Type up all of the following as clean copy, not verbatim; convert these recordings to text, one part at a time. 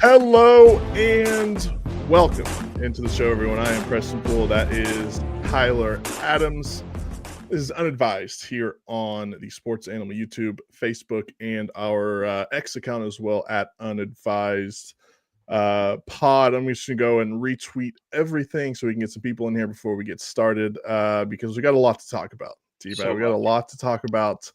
Hello and welcome into the show, everyone. I am Preston Poole. That is Tyler Adams. This is Unadvised here on the Sports Animal YouTube, Facebook, and our X account as well at Unadvised Pod. I'm just going to go and retweet everything so we can get some people in here before we get started because we got a lot to talk about. We got a lot to talk about.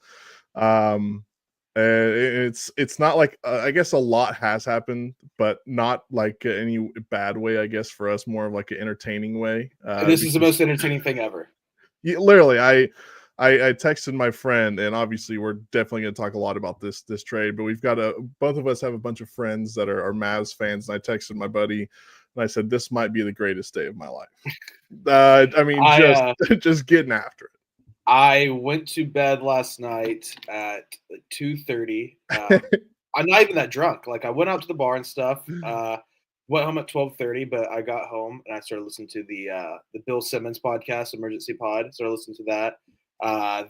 It's not like I guess a lot has happened, but not like any bad way. I guess for us, more of like an entertaining way. This is the most entertaining thing ever. Literally, I texted my friend, and obviously we're definitely going to talk a lot about this trade. But we've got both of us have a bunch of friends that are Mavs fans, and I texted my buddy, and I said this might be the greatest day of my life. Just getting after it. I went to bed last night at 2:30. I'm not even that drunk. Like I went out to the bar and stuff. Went home at 12:30, but I got home and I started listening to the Bill Simmons podcast, Emergency Pod. Started listening to that.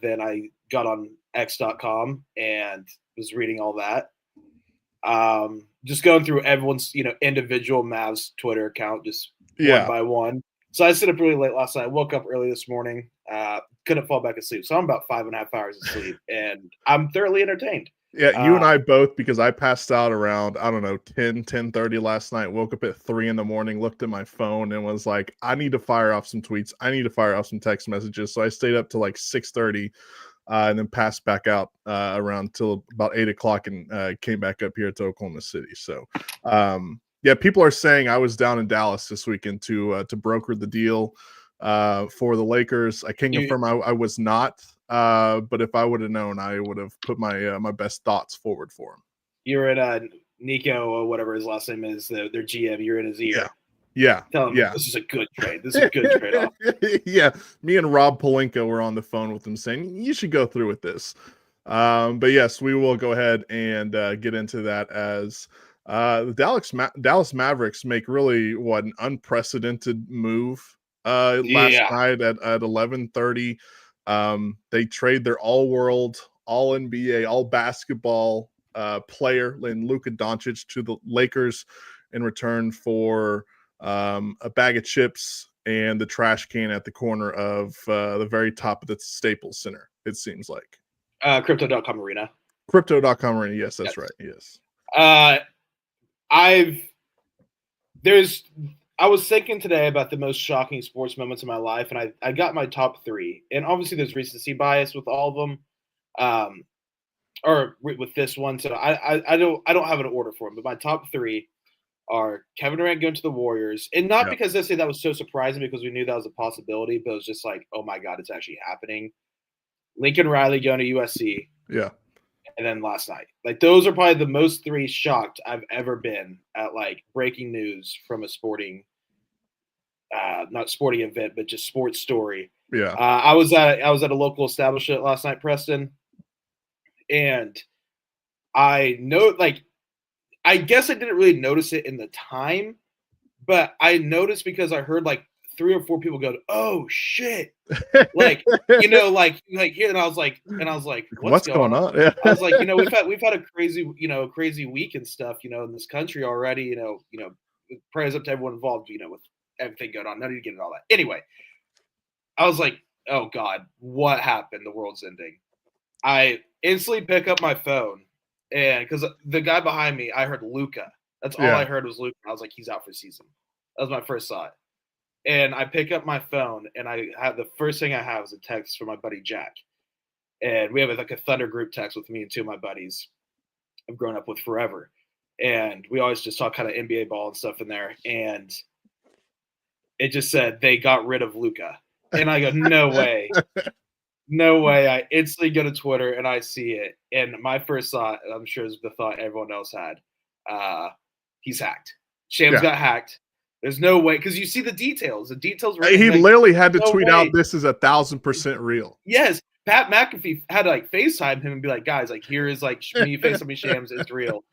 Then I got on X.com and was reading all that. Just going through everyone's individual Mavs Twitter account, just one by one. So I stayed up really late last night. Woke up early this morning. Couldn't fall back asleep. So I'm about 5.5 hours of sleep, and I'm thoroughly entertained. Yeah, you and I both, because I passed out around, 10:30 last night, woke up at 3 a.m, looked at my phone and was like, I need to fire off some tweets. I need to fire off some text messages. So I stayed up till like 6:30 and then passed back out around till about 8 o'clock and came back up here to Oklahoma City. So, people are saying I was down in Dallas this weekend to broker the deal for the Lakers. I can confirm I was not, but if I would have known, I would have put my best thoughts forward for him. You're in Nico or whatever his last name is, their GM. You're in his ear. Yeah. Tell him this is a good trade. This is a good trade-off. Yeah. Me and Rob Pelinka were on the phone with him saying you should go through with this. But yes, we will go ahead and get into that as the Dallas Mavericks make really an unprecedented move last night at 11:30. They trade their all-world, all-NBA, all-basketball player in Luka Doncic to the Lakers in return for a bag of chips and the trash can at the corner of the very top of the Staples Center, it seems like. Crypto.com Arena. Crypto.com Arena, yes, that's right, yes. I was thinking today about the most shocking sports moments of my life, and I got my top 3. And obviously, there's recency bias with all of them, or with this one. So I don't have an order for them, but my top 3 are Kevin Durant going to the Warriors, and not because they say that was so surprising because we knew that was a possibility, but it was just like, oh my god, it's actually happening. Lincoln Riley going to USC. Yeah. And then last night, like those are probably the most 3 shocked I've ever been at, like breaking news from a sporting, not sporting event, but just sports story. Yeah. I was at a local establishment last night, Preston, and I guess I didn't really notice it in the time, but I noticed because I heard like 3 or 4 people go, "Oh shit!" like here, and I was like, what's going on? Yeah. I was like, we've had a crazy week and stuff, in this country already. Prayers up to everyone involved, with everything going on. No need to get into all that. Anyway, I was like, oh god, what happened? The world's ending. I instantly pick up my phone, and because the guy behind me, I heard Luka. That's all I heard was Luka. I was like, he's out for the season. That was my first thought. And I pick up my phone, and I have the first thing I have is a text from my buddy Jack. And we have like a Thunder group text with me and 2 of my buddies I've grown up with forever. And we always just talk kind of NBA ball and stuff in there. And it just said they got rid of Luka. And I go, no way. No way. I instantly go to Twitter and I see it. And my first thought, I'm sure is the thought everyone else had, he's hacked. Shams got hacked. There's no way, because you see the details. The details. He literally had to tweet out, "This is 1,000% real." Yes, Pat McAfee had to like FaceTime him and be like, "Guys, like here is like when you FaceTime me, Shams, it's real."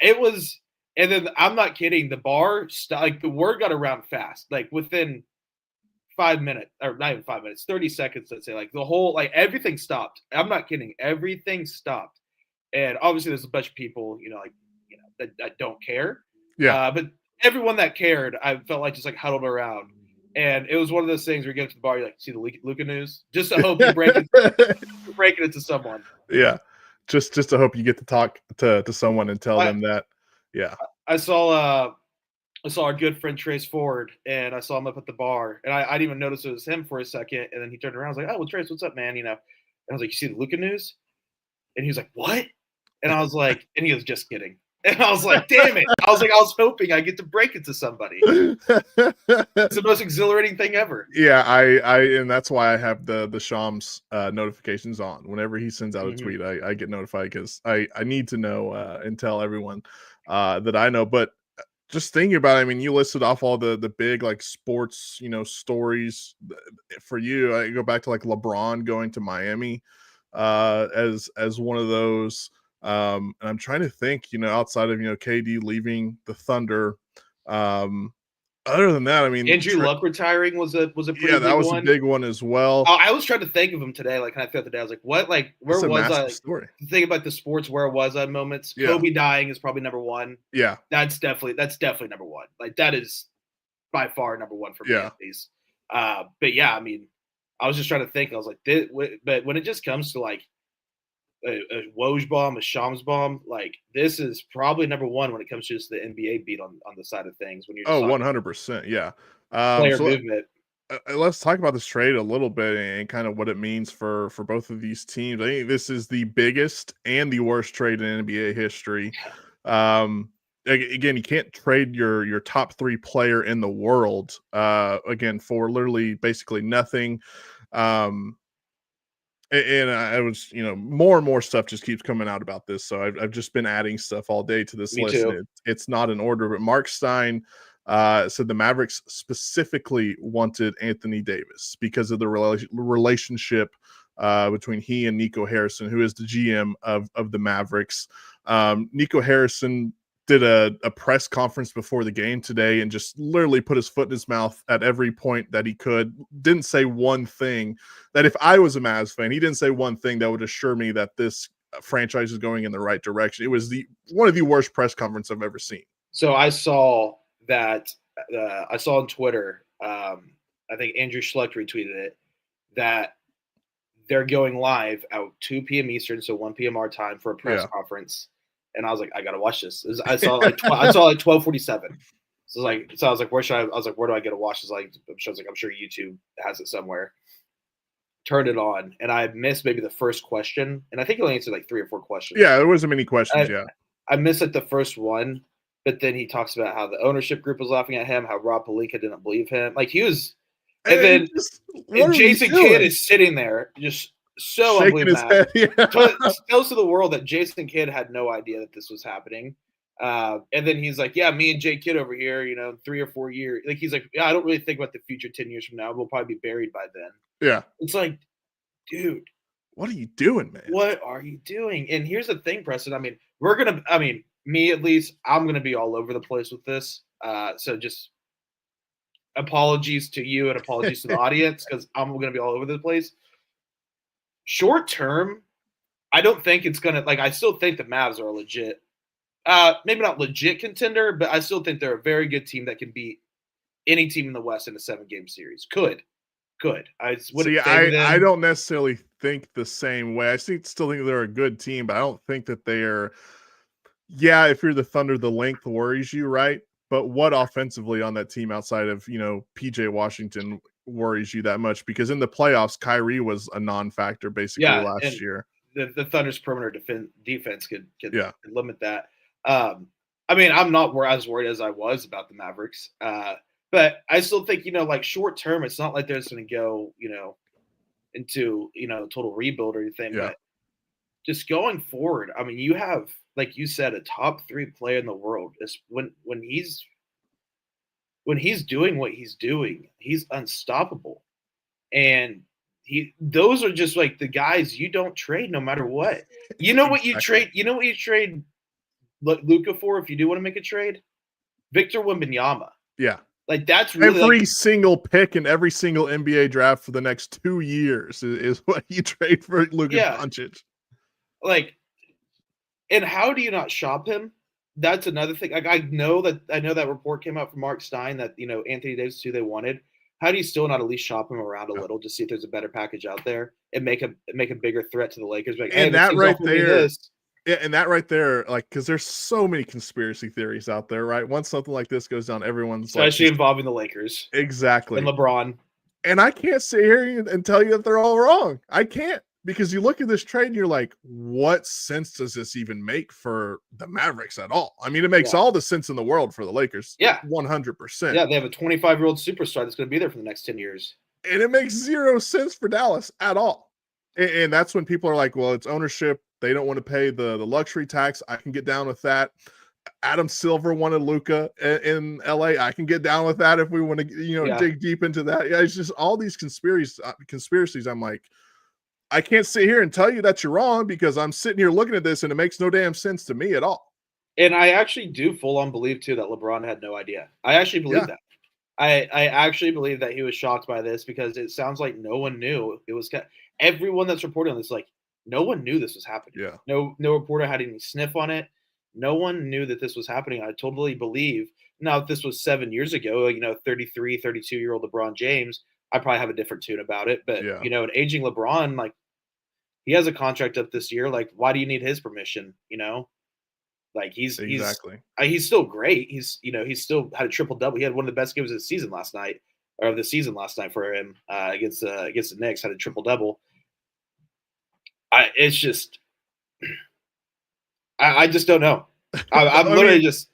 It was, and then I'm not kidding. The bar, like the word got around fast, like within 5 minutes, or not even 5 minutes, 30 seconds. Let's say, like the whole, like everything stopped. I'm not kidding. Everything stopped, and obviously there's a bunch of people, that don't care. Yeah. But everyone that cared, I felt like just like huddled around. And it was one of those things where you get to the bar, you're like, see the Luka news? Just to hope you break it to someone. Yeah. Just to hope you get to talk to someone and tell them that. Yeah. I saw our good friend Trace Ford, and I saw him up at the bar, and I didn't even notice it was him for a second, and then he turned around. I was like, "Oh, well, Trace, what's up, man?" And I was like, "You see the Luka news?" And he was like, "What?" And I was like, and he was just kidding. And I was like, "Damn it!" I was hoping I get to break it to somebody. It's the most exhilarating thing ever. Yeah, I and that's why I have the Shams notifications on. Whenever he sends out a tweet, I get notified because I need to know and tell everyone that I know. But just thinking about it, I mean, you listed off all the big like sports, stories for you. I go back to like LeBron going to Miami as one of those. And I'm trying to think, outside of KD leaving the Thunder. Other than that, I mean, Andrew Luck retiring was a pretty big one. Yeah, that was a big one as well. I was trying to think of him today. Like, kind of throughout the day, I was like, "What? Like, where was I?" Story. Think about the sports. Where was I? Moments. Yeah. Kobe dying is probably number one. Yeah, that's definitely number one. Like, that is by far number one for me at least. But yeah, I mean, I was just trying to think. I was like, but when it just comes to like a Woj bomb, a Shams bomb, like this is probably number one when it comes to just the NBA beat on the side of things. When you're 100%, yeah. Player movement. Let's talk about this trade a little bit and kind of what it means for both of these teams. I think this is the biggest and the worst trade in NBA history. Again, you can't trade your top 3 player in the world again for literally basically nothing. And I was, more and more stuff just keeps coming out about this. So I've just been adding stuff all day to this list. It's not in order, but Mark Stein said the Mavericks specifically wanted Anthony Davis because of the relationship between he and Nico Harrison, who is the GM of the Mavericks. Nico Harrison did a press conference before the game today and just literally put his foot in his mouth at every point that he could. Didn't say one thing that if I was a Mavs fan, he didn't say one thing that would assure me that this franchise is going in the right direction. It was one of the worst press conferences I've ever seen. So I saw that I saw on Twitter, I think Andrew Schlecht retweeted it, that they're going live at 2 p.m. Eastern, so 1 p.m. our time for a press conference. And I was like, I gotta watch this. I saw like 12:47. So I was like, where should I? I was like, where do I get to watch this? I'm sure YouTube has it somewhere. Turned it on, and I missed maybe the first question, and I think he only answered like 3 or 4 questions. Yeah, there wasn't many questions. I missed like the first one, but then he talks about how the ownership group was laughing at him, how Rob Pelinka didn't believe him. Like he was, and then Jason Kidd is sitting there just so shaking his head. Tells to the world that Jason Kidd had no idea that this was happening. And then he's like, yeah, me and Jay Kidd over here, 3 or 4 years. Like he's like, yeah, I don't really think about the future 10 years from now. We'll probably be buried by then. Yeah. It's like, dude. What are you doing, man? What are you doing? And here's the thing, Preston. I mean, me at least, I'm going to be all over the place with this. So just apologies to you and apologies to the audience because I'm going to be all over the place. Short term, I don't think it's going to, I still think the Mavs are a legit, maybe not legit contender, but I still think they're a very good team that can beat any team in the West in a 7-game series. Could. I don't necessarily think the same way. I still think they're a good team, but I don't think that they are. Yeah, if you're the Thunder, the length worries you, right? But what offensively on that team outside of PJ Washington worries you that much? Because in the playoffs, Kyrie was a non-factor basically last year. The Thunder's perimeter defense could limit that. I'm not as worried as I was about the Mavericks. But I still think, short term, it's not like they're just going to go, into, total rebuild or anything. Yeah. But just going forward, I mean, you have, like you said, a top 3 player in the world. Is when he's doing what he's doing, he's unstoppable. And those are just like the guys you don't trade no matter what. You know what you trade? You know what you trade Luka for if you do want to make a trade? Victor Wembanyama. Yeah. Like that's really every single pick in every single NBA draft for the next 2 years is what you trade for Luka Doncic. Like, and how do you not shop him? that's another thing. Like I know that report came out from Mark Stein that Anthony Davis is who they wanted. How do you still not at least shop him around a Yeah. little to see if there's a better package out there and make a bigger threat to the Lakers? Like, hey, And this that team's right offering me there, this. yeah, and that right there, like, because there's so many conspiracy theories out there, right? Once something like this goes down, everyone's like, Especially involving the Lakers and exactly. LeBron. And I can't sit here and tell you that they're all wrong. I can't, because you look at this trade and you're like, what sense does this even make for the Mavericks at all? I mean, it makes Yeah. all the sense in the world for the Lakers. Yeah. 100%. Yeah, they have a 25-year-old superstar that's going to be there for the next 10 years. And it makes zero sense for Dallas at all. And that's when people are like, well, it's ownership. They don't want to pay the luxury tax. I can get down with that. Adam Silver wanted Luka in LA. I can get down with that if we want to, dig deep into that. Yeah, it's just all these conspiracies. I'm like, I can't sit here and tell you that you're wrong, because I'm sitting here looking at this and it makes no damn sense to me at all. And I actually do full on believe too that LeBron had no idea. I actually believe that. I actually believe that he was shocked by this, because it sounds like no one knew. It was everyone that's reporting on this, like, no one knew this was happening. Yeah. No reporter had any sniff on it. No one knew that this was happening. I totally believe. Now, if this was 7 years ago, 33, 32-year-old LeBron James, I probably have a different tune about it. But, Yeah. An aging LeBron, like, he has a contract up this year. Like, why do you need his permission? Like he's still great. He's still had a triple double. He had one of the best games of the season last night for him against the Knicks. Had a triple double. It's just I just don't know. I'm literally just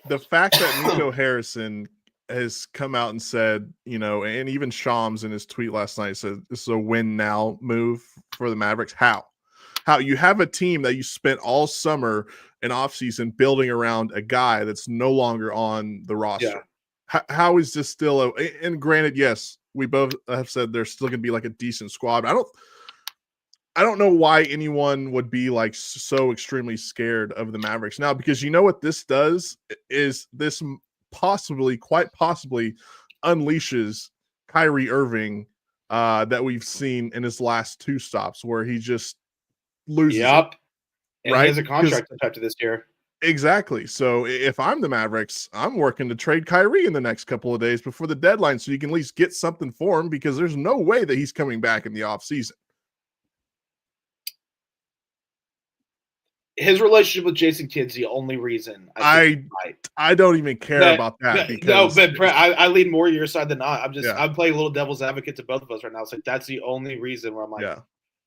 the fact that Nico Harrison has come out and said, and even Shams in his tweet last night said this is a win now move for the Mavericks. How you have a team that you spent all summer and offseason building around a guy that's no longer on the roster. Yeah. How is this still and granted, yes, we both have said there's still going to be like a decent squad. I don't know why anyone would be like so extremely scared of the Mavericks now, because what this does is this quite possibly unleashes Kyrie Irving that we've seen in his last two stops, where he just loses. Yep. And right? He has a contract after this year. Exactly. So if I'm the Mavericks, I'm working to trade Kyrie in the next couple of days before the deadline, so you can at least get something for him, because there's no way that he's coming back in the offseason. His relationship with Jason Kidd's the only reason I don't even care about that. I lean more your side than not. I'm playing a little devil's advocate to both of us right now. It's like that's the only reason where I'm like,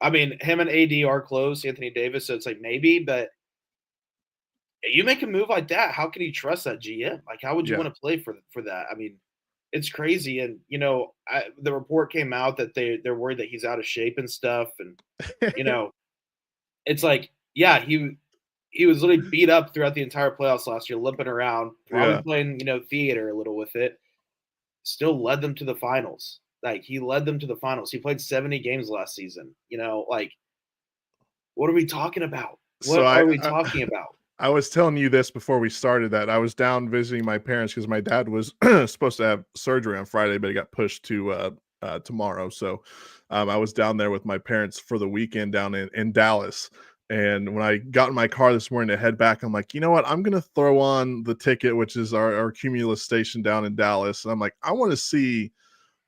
I mean, him and AD are close, Anthony Davis, so it's like maybe, but you make a move like that, how can you trust that GM? Like, how would you want to play for that? I mean, it's crazy. And the report came out that they're worried that he's out of shape and stuff, and it's like, yeah, he was literally beat up throughout the entire playoffs last year, limping around, probably playing, theater a little with it. Still led them to the finals. Like, he led them to the finals. He played 70 games last season. Like, what are we talking about? What are we talking about? I was telling you this before we started that I was down visiting my parents because my dad was supposed to have surgery on Friday, but it got pushed to tomorrow. So I was down there with my parents for the weekend down in Dallas. And when I got in my car this morning to head back, I'm like, you know what? I'm going to throw on the ticket, which is our Cumulus station down in Dallas. And I'm like, I want to see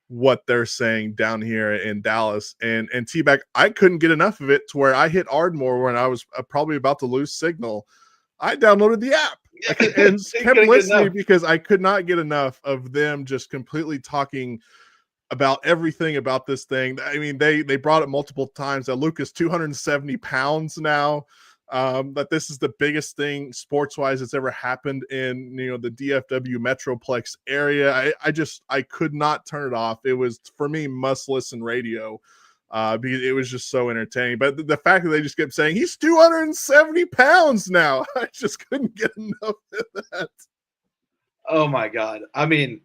what they're saying down here in Dallas. And T-Back, I couldn't get enough of it to where I hit Ardmore when I was probably about to lose signal. I downloaded the app and kept listening because I could not get enough of them just completely talking about everything about this thing. I mean, they brought it multiple times that Luka's 270 pounds now, that this is the biggest thing sports-wise that's ever happened in, the DFW Metroplex area. I could not turn it off. It was, for me, must-listen radio. Because it was just so entertaining. But the fact that they just kept saying he's 270 pounds now, I just couldn't get enough of that. Oh my God. I mean,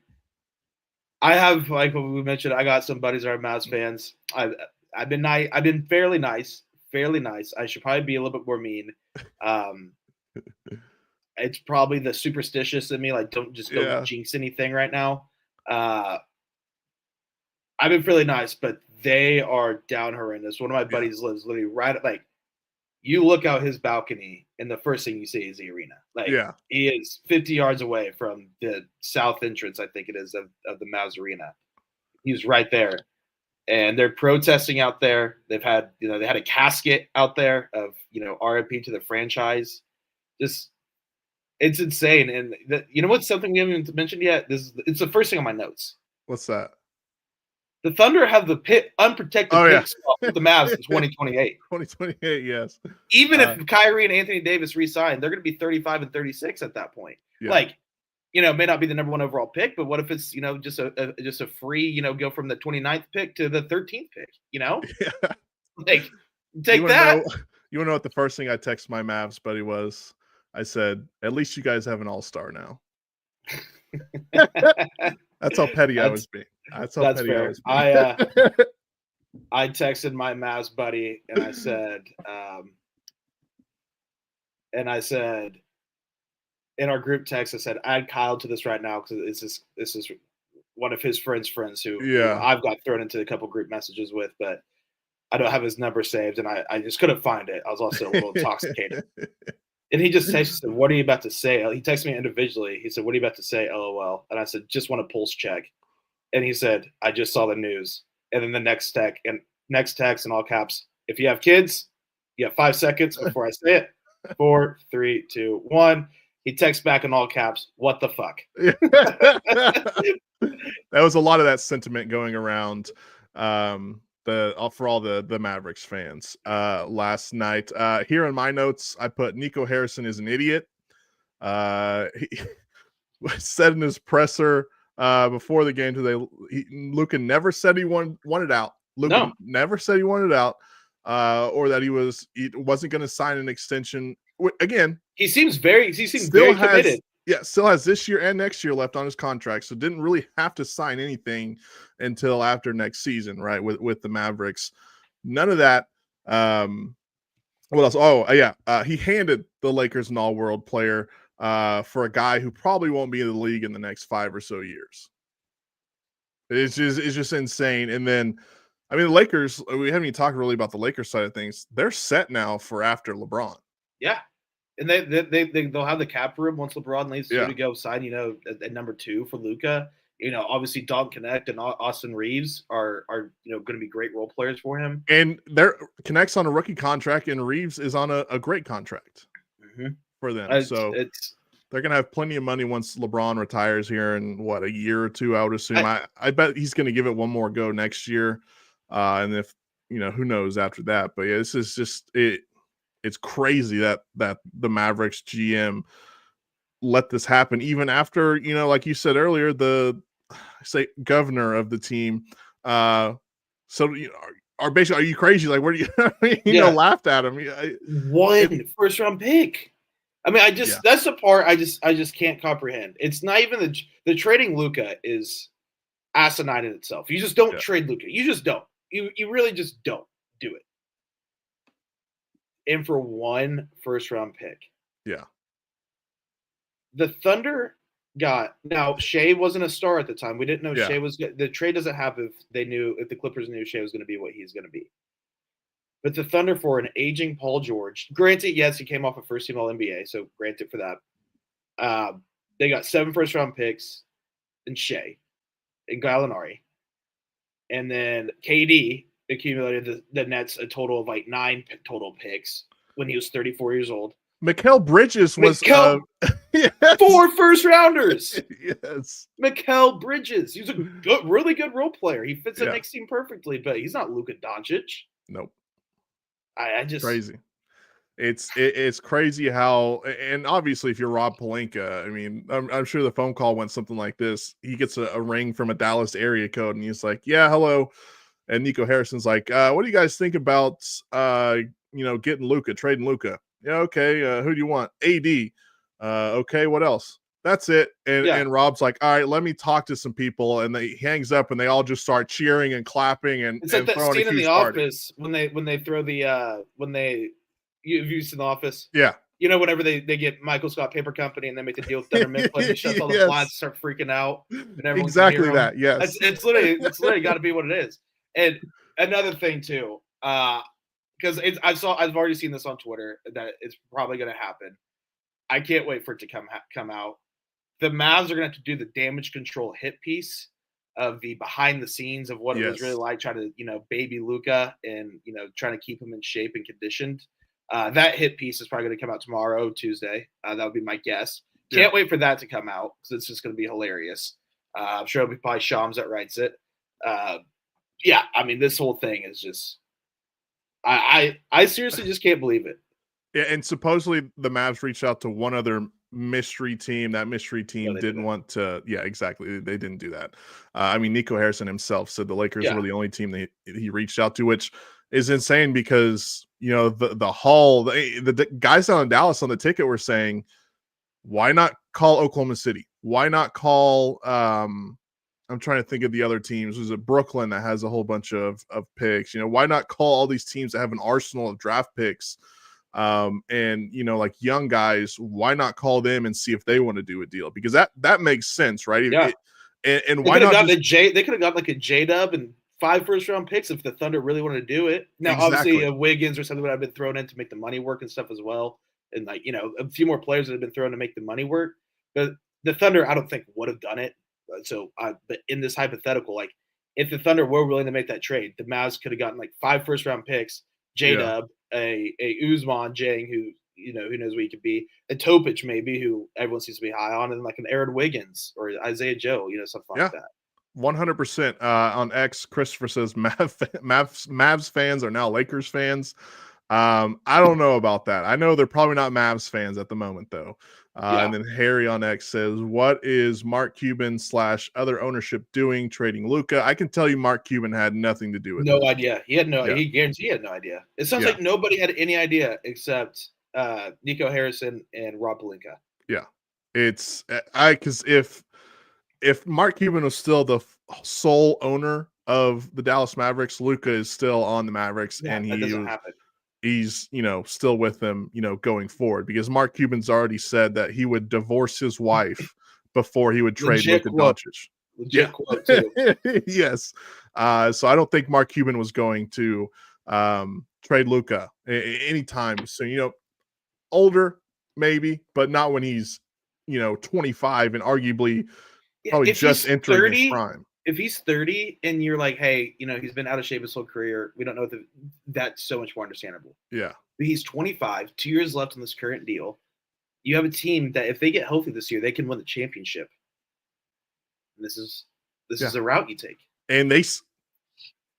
I have, like what we mentioned, I got some buddies that are Mavs fans. I've been nice. I've been fairly nice. I should probably be a little bit more mean. It's probably the superstitious in me. Like, don't just go jinx anything right now. I've been fairly nice, but they are down horrendous. One of my buddies lives literally right at, like, You look out his balcony, and the first thing you see is the arena. Like, he is 50 yards away from the south entrance, I think it is, of the Mavs arena. He's right there. And they're protesting out there. They've had, they had a casket out there of, RIP to the franchise. Just, it's insane. And you know what's something we haven't even mentioned yet? It's the first thing on my notes. What's that? The Thunder have the unprotected pick spot with the Mavs in 2028. 2028, yes. Even if Kyrie and Anthony Davis re-sign, they're going to be 35 and 36 at that point. Yeah. Like, may not be the number one overall pick, but what if it's, just a free, go from the 29th pick to the 13th pick, Yeah. Like, take that. You want to know what the first thing I texted my Mavs buddy was? I said, at least you guys have an all-star now. That's how petty I was being. That's how petty fair. I was being. I texted my Mavs buddy and I said, in our group text, I said, add Kyle to this right now because this is one of his friends who I've got thrown into a couple group messages with, but I don't have his number saved and I just couldn't find it. I was also a little intoxicated. And he just texted, said, what are you about to say? He texted me individually. He said, what are you about to say? LOL. And I said, just want a pulse check. And he said, I just saw the news. And then the next text in all caps, if you have kids, you have 5 seconds before I say it. 4, 3, 2, 1. He texts back in all caps, what the fuck? That was a lot of that sentiment going around for all the Mavericks fans last night. Here in my notes, I put Nico Harrison is an idiot. He said in his presser before the game today, Luka never said he wanted out. Luka never said he wanted out, or that he wasn't going to sign an extension. Again, he seems very committed. Yeah, still has this year and next year left on his contract, so didn't really have to sign anything until after next season, right? With the Mavericks, none of that. What else? Oh, yeah, he handed the Lakers an all-world player for a guy who probably won't be in the league in the next 5 or so years. It's just insane. And then, I mean, the Lakers. We haven't even talked really about the Lakers side of things. They're set now for after LeBron. Yeah. And they'll have the cap room once LeBron leaves to go sign, at number 2 for Luka. Obviously Dom Connect and Austin Reeves are going to be great role players for him. And Connect's on a rookie contract, and Reeves is on a great contract for them. So they're going to have plenty of money once LeBron retires here in a year or two. I would assume. I bet he's going to give it one more go next year, and if who knows after that. But yeah, this is just it. It's crazy that the Mavericks GM let this happen, even after, like you said earlier, the governor of the team. Are you crazy? Like, where do you, laughed at him? One first round pick. I mean, that's the part I just can't comprehend. It's not even the trading Luka is asinine in itself. You just don't trade Luka. You just don't. You really just don't do it. And for one first round pick. Yeah. The Thunder now Shea wasn't a star at the time. We didn't know Shea was good. The trade doesn't happen if the Clippers knew Shea was going to be what he's going to be. But the Thunder for an aging Paul George, granted, yes, he came off a first team All NBA, so granted for that. They got 7 first round picks and Shea and Gallinari. And then KD accumulated the Nets a total of 9 total picks when he was 34 years old. Mikal Bridges was 4 first rounders. Yes, Mikal Bridges. He's a really good role player. He fits the Knicks team perfectly, but he's not Luka Doncic. Nope. I just crazy. It's crazy how, and obviously if you're Rob Pelinka, I mean, I'm sure the phone call went something like this. He gets a ring from a Dallas area code, and he's like, "Yeah, hello." And Nico Harrison's like, what do you guys think about, getting Luka, trading Luka? Yeah, okay. Who do you want? AD. Okay, what else? That's it. And Rob's like, all right, let me talk to some people. And he hangs up, and they all just start cheering and clapping and it's like that throwing scene a huge in the party. office when they throw the you've used in the office. Yeah. Whenever they get Michael Scott Paper Company and they make the deal with Thunder Mifflin, he shuts all the blinds, start freaking out, and everyone exactly can hear that. Yes, it's literally got to be what it is. And another thing too, because I've already seen this on Twitter that it's probably going to happen. I can't wait for it to come out. The Mavs are going to have to do the damage control hit piece of the behind the scenes of what it was really Yes. like trying to, baby Luka and, trying to keep him in shape and conditioned. That hit piece is probably going to come out tomorrow, Tuesday. That would be my guess. Can't wait for that to come out because it's just going to be hilarious. I'm sure it'll be probably Shams that writes it. Yeah, I mean, this whole thing is just I seriously just can't believe it. Yeah, and supposedly the Mavs reached out to one other mystery team. That mystery team didn't want to. Yeah, exactly. They didn't do that. I mean, Nico Harrison himself said the Lakers were the only team that he reached out to, which is insane because the guys down in Dallas on the ticket were saying, why not call Oklahoma City? Why not call? I'm trying to think of the other teams. Was it Brooklyn that has a whole bunch of picks? Why not call all these teams that have an arsenal of draft picks? And like young guys, why not call them and see if they want to do a deal? Because that makes sense, right? Yeah. And why not? They could have got like a J-Dub and 5 first-round picks if the Thunder really wanted to do it. Now, obviously, a Wiggins or something would have been thrown in to make the money work and stuff as well, and a few more players that have been thrown to make the money work. But the Thunder, I don't think would have done it. So, but in this hypothetical, like if the Thunder were willing to make that trade, the Mavs could have gotten like 5 first-round picks, J-Dub, a Usman Jang who who knows what he could be, a Topic maybe who everyone seems to be high on, and like an Aaron Wiggins or Isaiah Joe, something like that. 100%. On X, Christopher says Mavs fans are now Lakers fans. I don't know about that. I know they're probably not Mavs fans at the moment though. And then Harry on X says, what is Mark Cuban / other ownership doing trading Luka? I can tell you Mark Cuban had nothing to do with it. No idea. He guaranteed he had no idea. It sounds like nobody had any idea except Nico Harrison and Rob Pelinka. Yeah. It's because if Mark Cuban was still the sole owner of the Dallas Mavericks, Luka is still on the Mavericks, and that doesn't happen. He's still with them going forward, because Mark Cuban's already said that he would divorce his wife before he would trade Luka Doncic. Legit quote too. Yes. So I don't think Mark Cuban was going to trade Luka anytime soon. Older maybe, but not when he's 25 and arguably probably just entering his prime. If he's 30 and you're like, hey, he's been out of shape his whole career, we don't know that's so much more understandable. Yeah. But he's 25, 2 years left on this current deal. You have a team that if they get healthy this year, they can win the championship. And this is a route you take. And they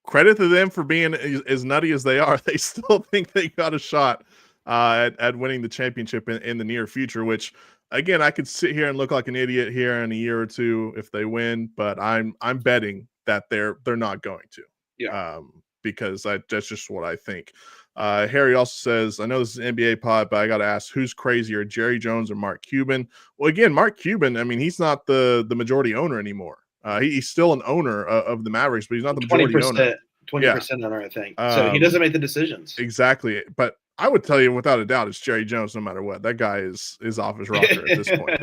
credit to them for being as nutty as they are. They still think they got a shot at winning the championship in the near future, which again, I could sit here and look like an idiot here in a year or two if they win, but I'm betting that they're not going to. Yeah. Because that's just what I think. Harry also says, I know this is an NBA pod, but I got to ask, who's crazier, Jerry Jones or Mark Cuban? Well, again, Mark Cuban, I mean, he's not the majority owner anymore. He's still an owner of the Mavericks, but he's not the majority owner. 20% owner, I think. So he doesn't make the decisions. Exactly. But I would tell you without a doubt it's Jerry Jones no matter what. That guy is off his rocker at this point.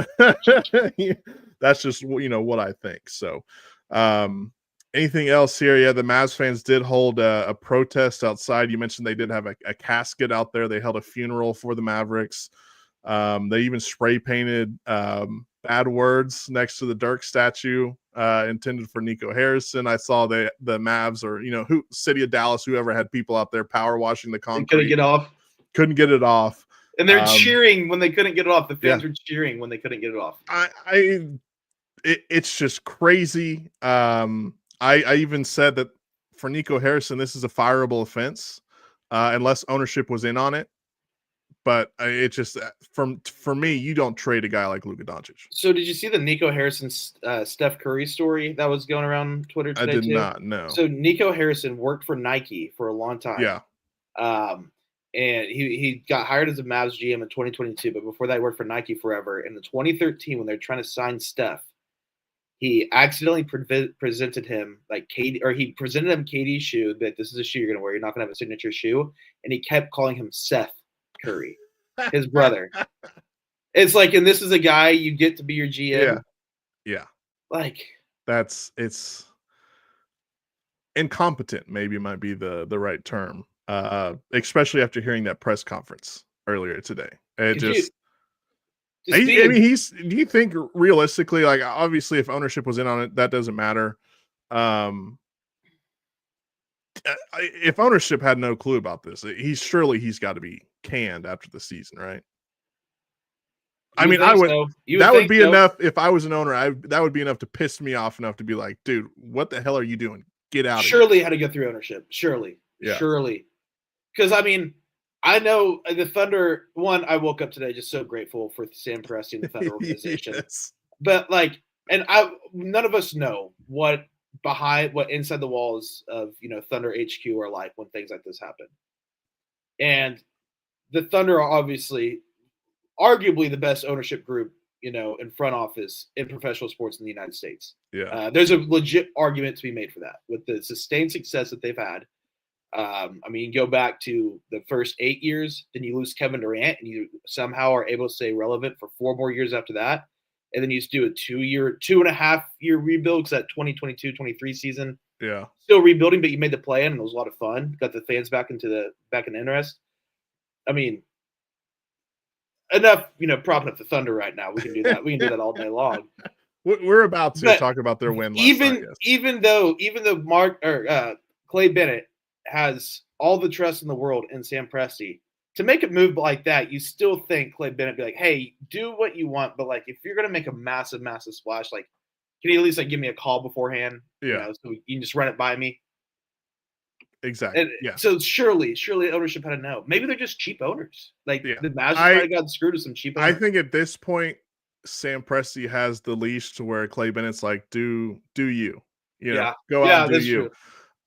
That's just what I think. So anything else here? Yeah, the Mavs fans did hold a protest outside. You mentioned they did have a casket out there. They held a funeral for the Mavericks. They even spray painted bad words next to the Dirk statue intended for Nico Harrison. I saw the Mavs or city of Dallas, whoever had people out there power washing the concrete. Couldn't get it off. And they're cheering when they couldn't get it off. The fans were cheering when they couldn't get it off. It's just crazy. I even said that for Nico Harrison, this is a fireable offense unless ownership was in on it. But it just for me, you don't trade a guy like Luka Doncic. So did you see the Nico Harrison Steph Curry story that was going around Twitter today? I did not, no. So Nico Harrison worked for Nike for a long time. Yeah. And he got hired as a Mavs GM in 2022, but before that, he worked for Nike forever. In 2013, when they're trying to sign Steph, he accidentally presented him he presented him KD's shoe, that this is a shoe you're going to wear. You're not going to have a signature shoe. And he kept calling him Seth Curry, his brother. It's like, and this is a guy you get to be your GM. Yeah. Like, it's incompetent, maybe might be the right term. especially after hearing that press conference earlier today. It Could you just, I being mean, do you think realistically, like, obviously, if ownership was in on it, that doesn't matter. If ownership had no clue about this, he's got to be canned after the season, right? I you would mean, think so. You would that would think be so. enough if I was an owner. That would be enough to piss me off enough to be like, dude, what the hell are you doing? Get out of here. Surely had to go through ownership. Surely. Yeah. Because I mean, I know the Thunder. One, I woke up today just so grateful for Sam Presti and the Thunder organization. Yes. But like, none of us know what inside the walls of Thunder HQ are like when things like this happen. And the Thunder are obviously, arguably, the best ownership group in front office in professional sports in the United States. Yeah. There's a legit argument to be made for that with the sustained success that they've had. I mean, you go back to the first 8 years, then you lose Kevin Durant, and you somehow are able to stay relevant for 4 more years after that. And then you just do a 2.5-year rebuild because that 2022-23 season, Yeah. still rebuilding, but you made the play in, and it was a lot of fun. Got the fans back in interest. I mean, enough, propping up the Thunder right now. We can do that. We can do that all day long. We're about to talk about their win last night. Yes. Even though Clay Bennett has all the trust in the world in Sam Presti, to make a move like that, you still think Clay Bennett be like, hey, do what you want, but like if you're gonna make a massive, massive splash, like can you at least like give me a call beforehand? Yeah. So you can just run it by me. Exactly. And yeah. So surely ownership had to know. Maybe they're just cheap owners. Like the Magic might have gotten screwed with some cheap owners. I think at this point, Sam Presti has the leash to where Clay Bennett's like, do you? Go out and do you. True.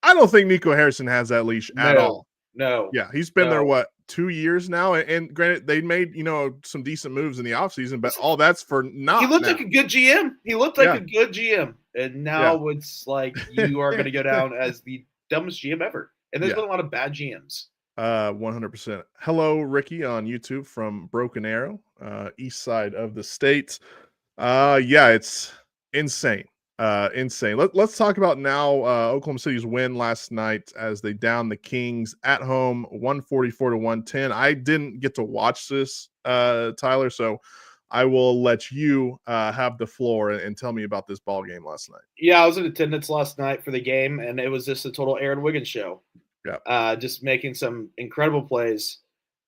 I don't think Nico Harrison has that leash at all. No. Yeah, he's been there, 2 years now? And granted, they made, some decent moves in the offseason, but all that's for not. He looked like a good GM. And now it's like you are going to go down as the dumbest GM ever. And there's been a lot of bad GMs. 100%. Hello, Ricky on YouTube from Broken Arrow, east side of the state. It's insane. Insane. Let's talk about now Oklahoma City's win last night as they downed the Kings at home 144-110. I didn't get to watch this, Tyler, so I will let you have the floor and tell me about this ball game last night. Yeah, I was in attendance last night for the game, and it was just a total Aaron Wiggins show. Yeah. Just making some incredible plays.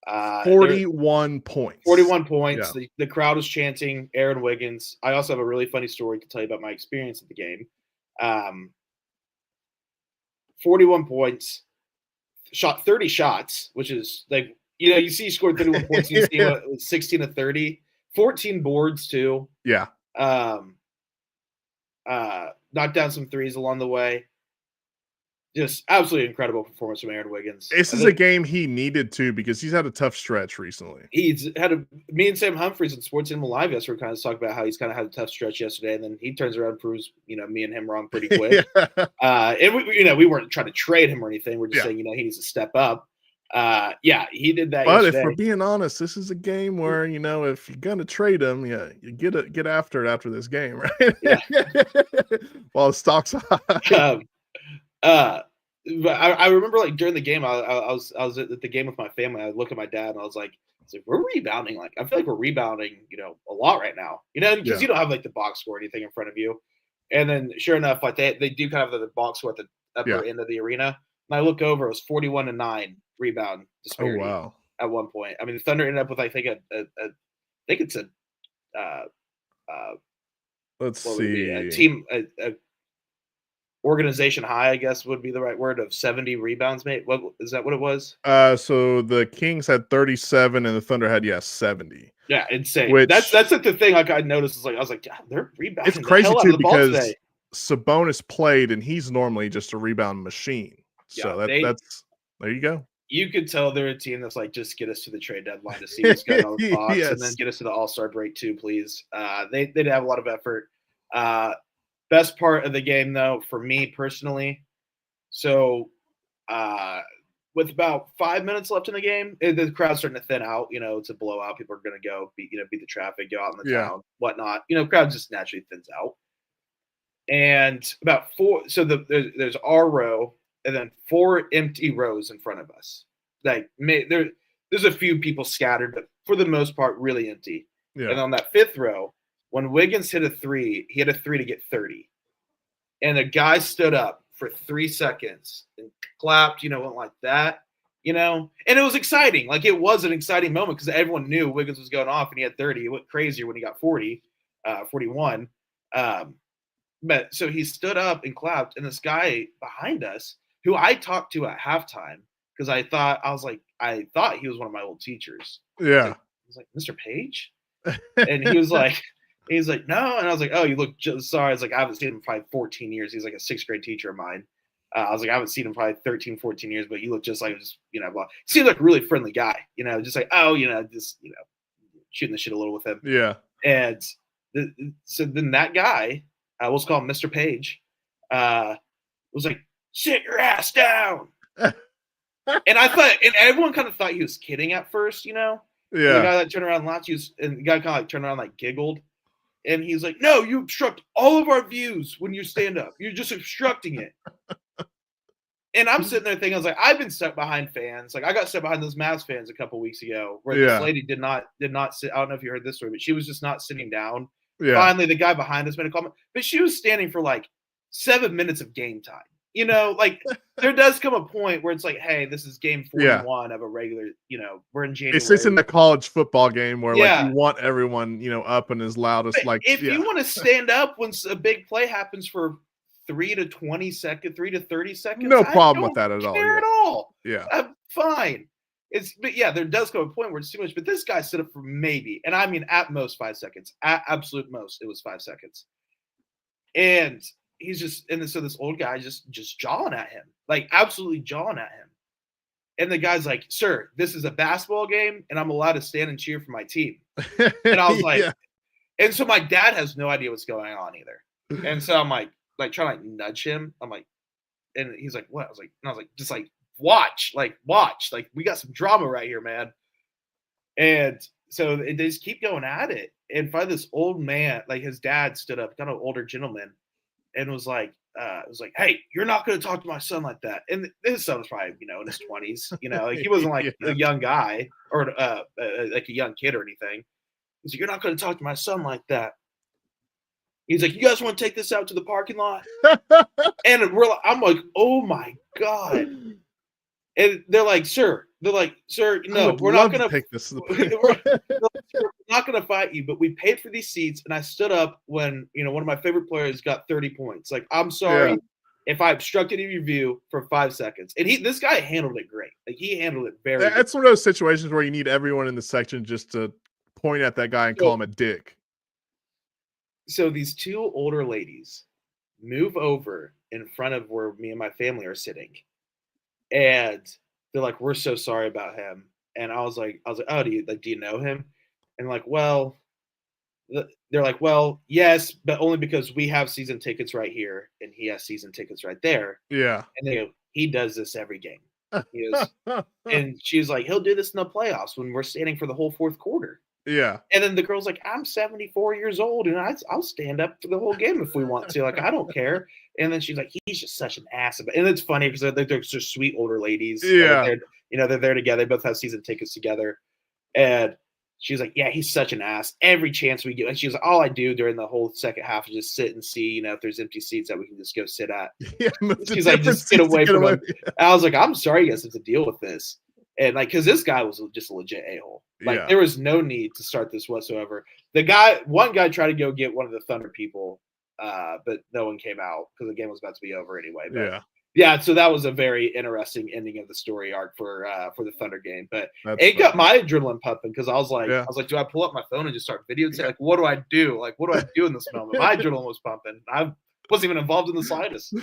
41 points. 41 points. Yeah. The crowd was chanting Aaron Wiggins. I also have a really funny story to tell you about my experience at the game. 41 points, shot 30 shots, which is like, you see he scored 31 points, you see what, 16 to 30, 14 boards too. Yeah. Knocked down some threes along the way. Just absolutely incredible performance from Aaron Wiggins. This is a game he needed to because he's had a tough stretch recently. Me and Sam Humphreys at Sports Animal Live yesterday kind of talked about how he's kind of had a tough stretch yesterday, and then he turns around and proves me and him wrong pretty quick. And we weren't trying to trade him or anything. We're just saying he needs to step up. He did that. But yesterday. If we're being honest, this is a game where if you're gonna trade him, you get after it after this game, right? Yeah. While the stock's high. But I remember like during the game, I was at the game with my family. I look at my dad and I was like, we're rebounding. Like I feel like we're rebounding, a lot right now. Because you don't have like the box score or anything in front of you. And then sure enough, like they do kind of have the box score at the upper end of the arena. And I look over, it was 41-9 rebound disparity. Oh wow! At one point, I mean, the Thunder ended up with I think it's a let's see, a team a organization high, I guess would be the right word, of 70 rebounds made. What is that? What it was? So the Kings had 37 and the Thunder had 70. Yeah, insane. That's like the thing. Like I noticed is like I was like, God, they're rebounding. It's crazy too because Sabonis played and he's normally just a rebound machine. So that's there you go. You could tell they're a team that's like, just get us to the trade deadline to see what's going on with Fox, and then get us to the All-Star break too, please. They did have a lot of effort. Best part of the game, though, for me personally. So, with about 5 minutes left in the game, the crowd's starting to thin out. It's a blowout. People are going to go beat the traffic, go out in the town, whatnot. Crowd just naturally thins out. And about four. So there's our row, and then 4 empty rows in front of us. Like there's a few people scattered, but for the most part, really empty. Yeah. And on that 5th row, when Wiggins hit a 3, he hit a 3 to get 30. And a guy stood up for 3 seconds and clapped, went like that, and it was exciting. Like, it was an exciting moment because everyone knew Wiggins was going off and he had 30. It went crazier when he got 41. But so he stood up and clapped, and this guy behind us, who I talked to at halftime, because I thought he was one of my old teachers. Yeah. I was like, Mr. Page? And he was like, no. And I was like, oh, you look sorry. I was like, I haven't seen him in probably 14 years. He's like a 6th grade teacher of mine. I was like, I haven't seen him probably 13, 14 years, but you look just like, blah. Seems like a really friendly guy, just like, oh, just, shooting the shit a little with him. Yeah. And so then that guy, let's call him Mr. Page, was like, sit your ass down. And I thought, and everyone kind of thought he was kidding at first, Yeah. The guy that turned around and laughed, and the guy kind of like turned around, like giggled. And he's like, no, you obstruct all of our views when you stand up. You're just obstructing it. And I'm sitting there thinking, I was like, I've been stuck behind fans. Like, I got stuck behind those Mavs fans a couple weeks ago where this lady did not sit. I don't know if you heard this story, but she was just not sitting down. Yeah. Finally, the guy behind us made a comment, but she was standing for like 7 minutes of game time. Like there does come a point where it's like, hey, this is game 41 of a regular, we're in January. It's in the college football game where like you want everyone, up and as loud as like. If you want to stand up when a big play happens for 3 to 30 seconds, no problem with that at all. At all. Yeah, I'm fine. But there does come a point where it's too much. But this guy stood up for maybe, and I mean at most 5 seconds. At absolute most, it was 5 seconds. And he's just, and so this old guy just jawing at him, like absolutely jawing at him. And the guy's like, sir, this is a basketball game, and I'm allowed to stand and cheer for my team. And I was like, and so my dad has no idea what's going on either. And so I'm like trying to nudge him. I'm like, and he's like, what? I was like, just like, watch, like we got some drama right here, man. And so they just keep going at it. And finally this old man, like his dad stood up, kind of older gentleman, and was like, hey, you're not going to talk to my son like that. And his son was probably, in his 20s, like he wasn't like a young guy or like a young kid or anything. He's like, you're not going to talk to my son like that. He's like, you guys want to take this out to the parking lot? And I'm like, oh my God. And they're like, sir, no, we're not going to take this. We're not going to fight you, but we paid for these seats. And I stood up when, one of my favorite players got 30 points. Like, I'm sorry if I obstructed your view for 5 seconds. And this guy handled it great. Like, he handled it very good. That's one of those situations where you need everyone in the section just to point at that guy and call him a dick. So these 2 older ladies move over in front of where me and my family are sitting. And they're like, we're so sorry about him. And I was like, oh, do you know him? And they're like, well, yes, but only because we have season tickets right here and he has season tickets right there. Yeah. And they go, he does this every game. He goes, and she's like, he'll do this in the playoffs when we're standing for the whole 4th quarter. Yeah. And then the girl's like, I'm 74 years old and I'll stand up for the whole game if we want to. Like, I don't care. And then she's like, he's just such an ass. And it's funny because they're just sweet older ladies. Yeah. They're there together. They both have season tickets together. And she's like, yeah, he's such an ass. Every chance we get. And she's like, all I do during the whole second half is just sit and see, if there's empty seats that we can just go sit at. Yeah, she's like, just get away from him. I was like, I'm sorry you guys have to deal with this. And because this guy was just a legit a-hole. There was no need to start this whatsoever. One guy tried to go get one of the Thunder people, but no one came out because the game was about to be over anyway. But so that was a very interesting ending of the story arc for the Thunder game. But it got my adrenaline pumping because I was like, do I pull up my phone and just start videoing? Like, what do I do? Like, what do I do in this moment? My adrenaline was pumping. I wasn't even involved in the slightest.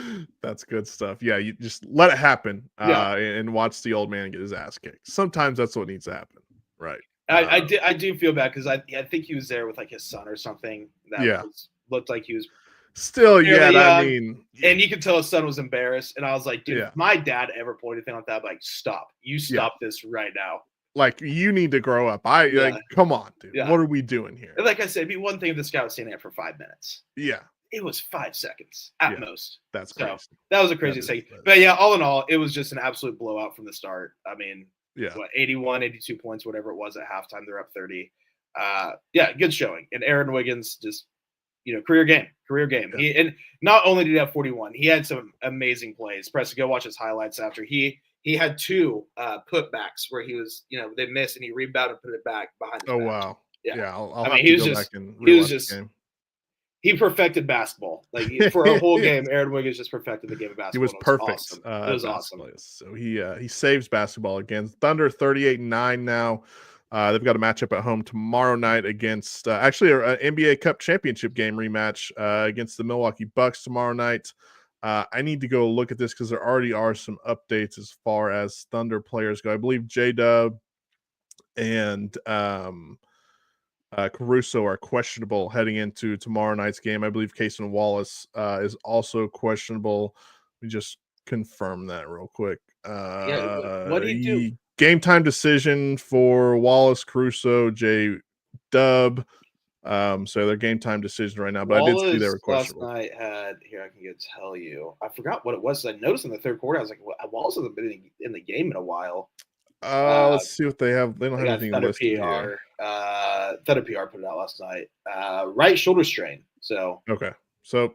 That's good stuff. Yeah, you just let it happen and watch the old man get his ass kicked. Sometimes that's what needs to happen. Right. I do feel bad because I think he was there with like his son or something. That looked like he was still young, I mean, and you could tell his son was embarrassed. And I was like, dude, if my dad ever pulled anything like that, I'd be like, stop. You stop this right now. Like, you need to grow up. Like, come on, dude. What are we doing here? And like I said, it'd be one thing if this guy was standing there for 5 minutes. Yeah. it was 5 seconds at most. That's so crazy. that was a crazy second. But yeah, all in all, it was just an absolute blowout from the start. I mean, 81, 82 points, whatever it was at halftime. They're up 30. Yeah, good showing. And Aaron Wiggins just, career game. Yeah. And not only did he have 41, he had some amazing plays. Press, go watch his highlights after. He had 2 putbacks where he was, they missed and he rebounded and put it back behind his back. Wow. Yeah. I'll have to go back and rewatch the game. He perfected basketball. Like for a whole game, Aaron Wiggins just perfected the game of basketball. He was perfect. Awesome. It was awesome. So he saves basketball again. Thunder 38-9 now. They've got a matchup at home tomorrow night against actually an NBA Cup championship game rematch against the Milwaukee Bucks tomorrow night. I need to go look at this because there already are some updates as far as Thunder players go. I believe J-Dub and Caruso are questionable heading into tomorrow night's game. I believe Cason Wallace is also questionable. Let me just confirm that real quick. What do you do? Game time decision for Wallace, Caruso, J-Dub. So their game time decision right now, but Wallace, I did see they were questionable. Last night I can go tell you. I forgot what it was. I noticed in the third quarter, I was like, Wallace hasn't been in the game in a while. Let's see what they have. They don't have anything Thunder listed PR. here. Thunder PR put it out last night. Right shoulder strain. So okay. So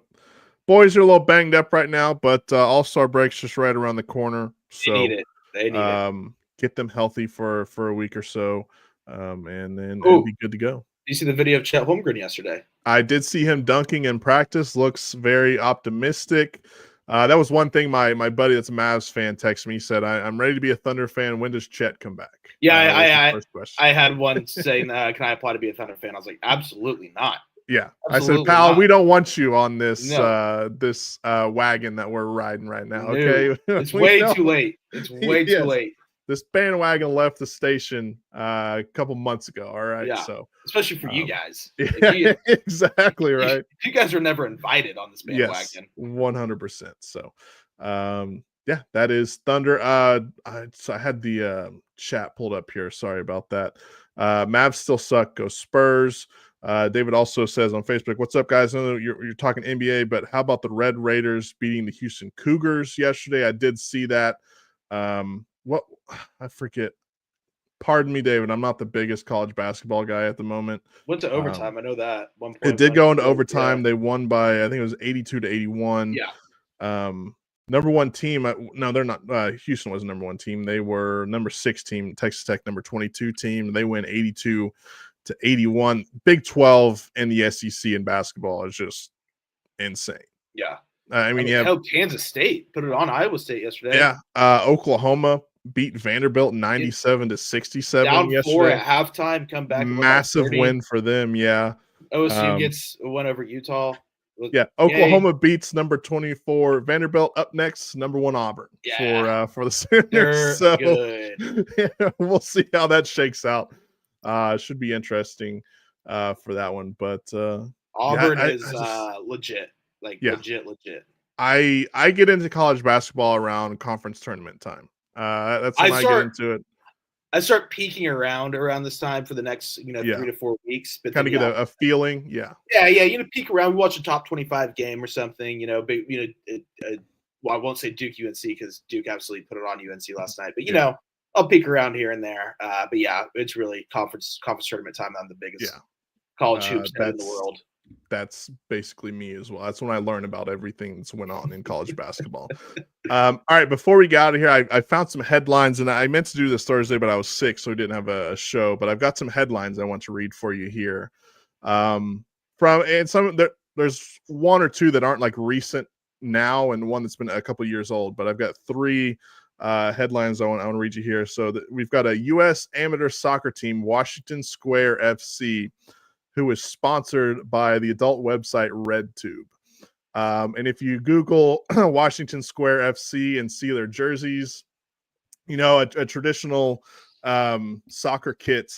boys are a little banged up right now, but All-Star break's just right around the corner. So they need it. They need it. Get them healthy for a week or so, and then it'll be good to go. Did you see the video of Chet Holmgren yesterday? I did see him dunking in practice. Looks very optimistic. That was one thing my buddy that's a Mavs fan texted me. He said, I'm ready to be a Thunder fan. When does Chet come back? Yeah, I had one saying, can I apply to be a Thunder fan? I was like, absolutely not. Yeah. Absolutely I said, pal, not. we don't want you on this this wagon that we're riding right now. No. Okay. It's way too late. It's way too late. This bandwagon left the station a couple months ago. All right. Yeah. So especially for you guys. Exactly right. You guys were never invited on this bandwagon. Yes, 100%. So yeah, that is Thunder. I had the chat pulled up here. Sorry about that. Mavs still suck. Go Spurs. David also says on Facebook, what's up, guys? I know you're talking NBA, but how about the Red Raiders beating the Houston Cougars yesterday? I did see that. What I forget. Pardon me, David. I'm not the biggest college basketball guy at the moment. Went to overtime. I know that. It did go into overtime. They won by, I think it was 82-81. Yeah. Number one team. No, they're not. Houston was the number one team. They were number 6 team. Texas Tech number 22 team. They win 82-81. Big 12 in the SEC in basketball is just insane. Yeah. I mean, you have Kansas State put it on Iowa State yesterday. Yeah. Oklahoma beat Vanderbilt 97-67 down yesterday. 4 at halftime. Come back. Massive win for them. Yeah. OSU gets a win over Utah. Yeah, Oklahoma beats number 24 Vanderbilt. Up next, number 1 Auburn for the Sooners. So yeah, we'll see how that shakes out. Should be interesting for that one. But Auburn is legit, legit. I get into college basketball around conference tournament time. That's when I get into it. I start peeking around this time for the next 3 to 4 weeks. But kind of get a feeling, yeah. Peek around, watch a top 25 game or something. Well, I won't say Duke UNC because Duke absolutely put it on UNC last night. But I'll peek around here and there. But yeah, it's really conference tournament time. I'm the biggest college hoops in the world. That's basically me as well. That's when I learn about everything that's went on in college basketball. All right, before we got out of here, I found some headlines, and I meant to do this Thursday, but I was sick, so we didn't have a show. But I've got some headlines I want to read for you here. There's 1 or 2 that aren't like recent now, and one that's been a couple years old. But I've got 3 headlines I want to read you here. So we've got a U.S. amateur soccer team, Washington Square FC, who is sponsored by the adult website RedTube. And if you Google Washington Square FC and see their jerseys, a traditional soccer kit,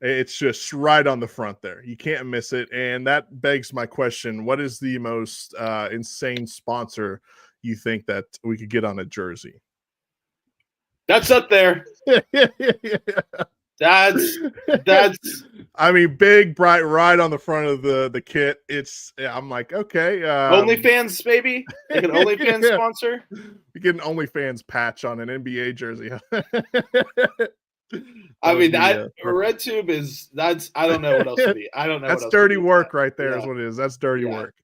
it's just right on the front there. You can't miss it. And that begs my question, what is the most insane sponsor you think that we could get on a jersey? That's up there. That's I mean, big, bright, right on the front of the kit. I'm like, okay. OnlyFans, baby. Like an OnlyFans Yeah. sponsor. You get an OnlyFans patch on an NBA jersey. I mean, that perfect. RedTube is I don't know what else to be. I don't know what That's else to dirty be with work that. right there. Is Yeah. what it is. That's dirty Yeah. work.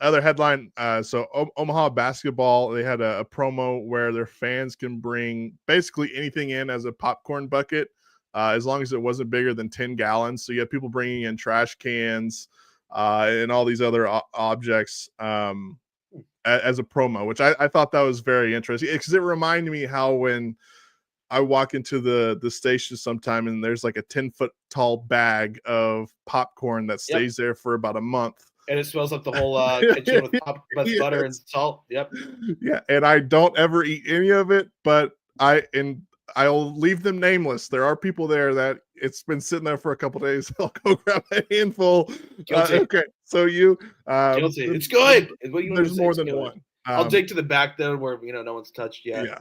Other headline. So Omaha basketball, they had a promo where their fans can bring basically anything in as a popcorn bucket, as long as it wasn't bigger than 10 gallons. So you have people bringing in trash cans and all these other objects as a promo, which I thought that was very interesting because it reminded me how when I walk into the station sometime and there's like a 10-foot tall bag of popcorn that stays there for about a month. And it smells like the whole kitchen with butter and salt. Yep. Yeah, and I don't ever eat any of it, but I'll leave them nameless. There are people there that it's been sitting there for a couple days. I'll go grab a handful. Okay, so you guilty. It's good. There's more than one. I'll dig to the back though, where no one's touched yet. Yeah.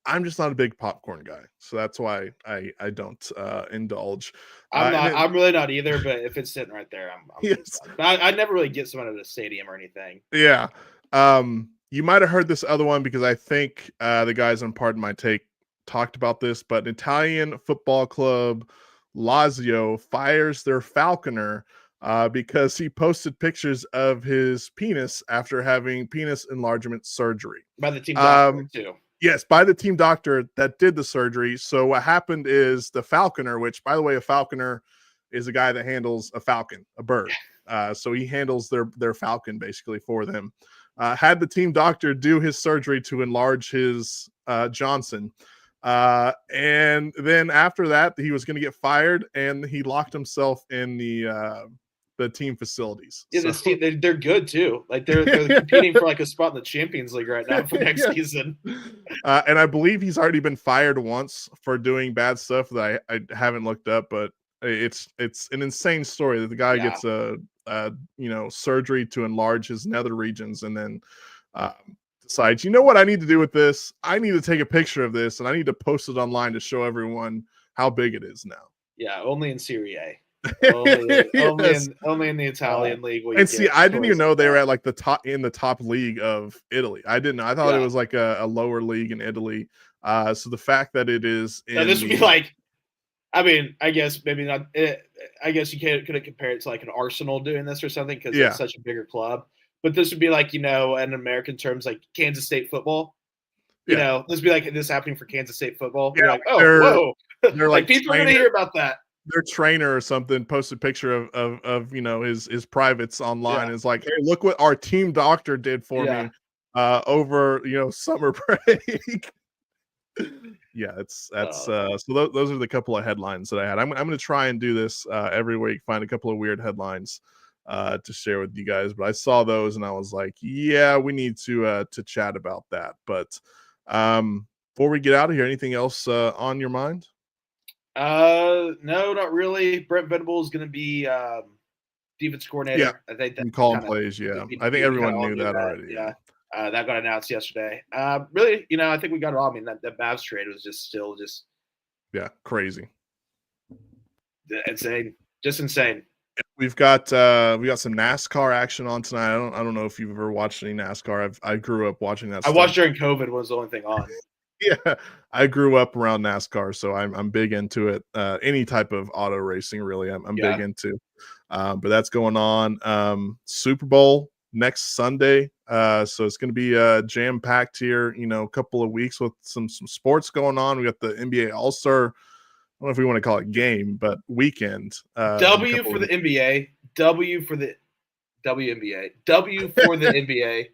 I'm just not a big popcorn guy, so that's why I don't indulge. I'm really not either. But if it's sitting right there, I'm yes. But I never really get someone at a stadium or anything. Yeah. You might have heard this other one because I think the guys on Pardon My Take talked about this, but Italian football club Lazio fires their falconer because he posted pictures of his penis after having penis enlargement surgery. By the team doctor, too. Yes, by the team doctor that did the surgery. So what happened is the falconer, which, by the way, a falconer is a guy that handles a falcon, a bird. So he handles their falcon basically for them. Had the team doctor do his surgery to enlarge his Johnson. And then after that, he was going to get fired, and he locked himself in the team facilities. Yeah, this team, they're good too. Like they're competing for like a spot in the Champions League right now for next season. And I believe he's already been fired once for doing bad stuff that I haven't looked up, but it's an insane story that the guy gets a surgery to enlarge his nether regions, and then decides, you know what I need to do with this? I need to take a picture of this, and I need to post it online to show everyone how big it is now. Yeah, only in Serie A. Only in the Italian league. And see, I didn't even know they were at like the top league of Italy. I didn't know. I thought it was like a lower league in Italy. So the fact that it is in this would be like, I mean, I guess maybe not. I guess you couldn't compare it to like an Arsenal doing this or something because it's such a bigger club. But this would be like, in American terms, like Kansas State football. This would be like this happening for Kansas State football. Yeah, like, whoa. They're like people are going to hear about that. Their trainer or something posted a picture of his privates online. It's like, hey, look what our team doctor did for me over summer break. That's so those are the couple of headlines that I had. I'm going to try and do this every week, find a couple of weird headlines to share with you guys, but I saw those and I was like, yeah, we need to chat about that. But before we get out of here, anything else on your mind? No, not really. Brent Venable is going to be defense coordinator. Yeah, I think that calling plays. Yeah, I think everyone knew that already. Yeah, that got announced yesterday. Really, I think we got it all. I mean, that Mavs trade was still crazy, insane, just insane. We've got some NASCAR action on tonight. I don't know if you've ever watched any NASCAR. I grew up watching that. I watched during COVID. Was the only thing on. Yeah, I grew up around NASCAR, so I'm big into it. Any type of auto racing, really, I'm big into. But that's going on. Super Bowl next Sunday, so it's going to be jam packed here. A couple of weeks with some sports going on. We got the NBA All-Star. I don't know if we want to call it game, but weekend. W for the NBA. W for the WNBA. W for the NBA.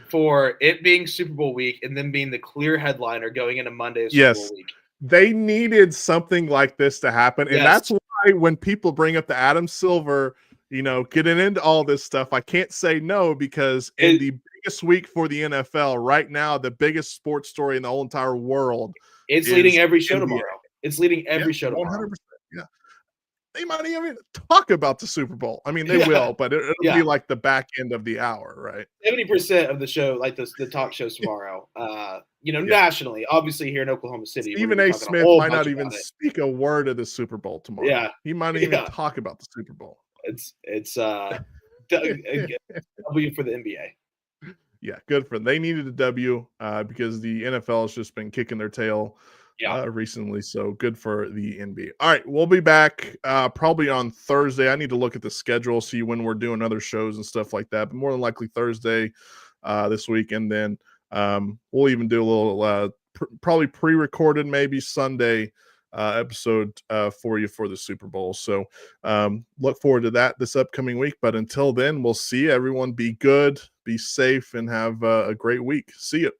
For it being Super Bowl week and then being the clear headliner going into Monday Super Bowl week. They needed something like this to happen. And that's why when people bring up the Adam Silver, getting into all this stuff, I can't say no, because in the biggest week for the NFL right now, the biggest sports story in the whole entire world. It's leading every show tomorrow. It's leading every show tomorrow. 100%. Yeah. they might even talk about the Super Bowl. I mean, they will, but it'll be like the back end of the hour, right? 70% of the show, like the talk shows tomorrow, nationally, obviously here in Oklahoma City, Stephen A. Smith might not even speak a word of the Super Bowl tomorrow. Yeah. He might not even talk about the Super Bowl. It's W for the NBA. Yeah, good for them. They needed a W because the NFL has just been kicking their tail recently. So good for the NBA. All right, we'll be back probably on Thursday. I need to look at the schedule, see when we're doing other shows and stuff like that. But more than likely Thursday this week, and then we'll even do a little probably pre-recorded maybe Sunday episode for you for the Super Bowl. So look forward to that this upcoming week. But until then, we'll see you. Everyone be good, be safe, and have a great week. See you.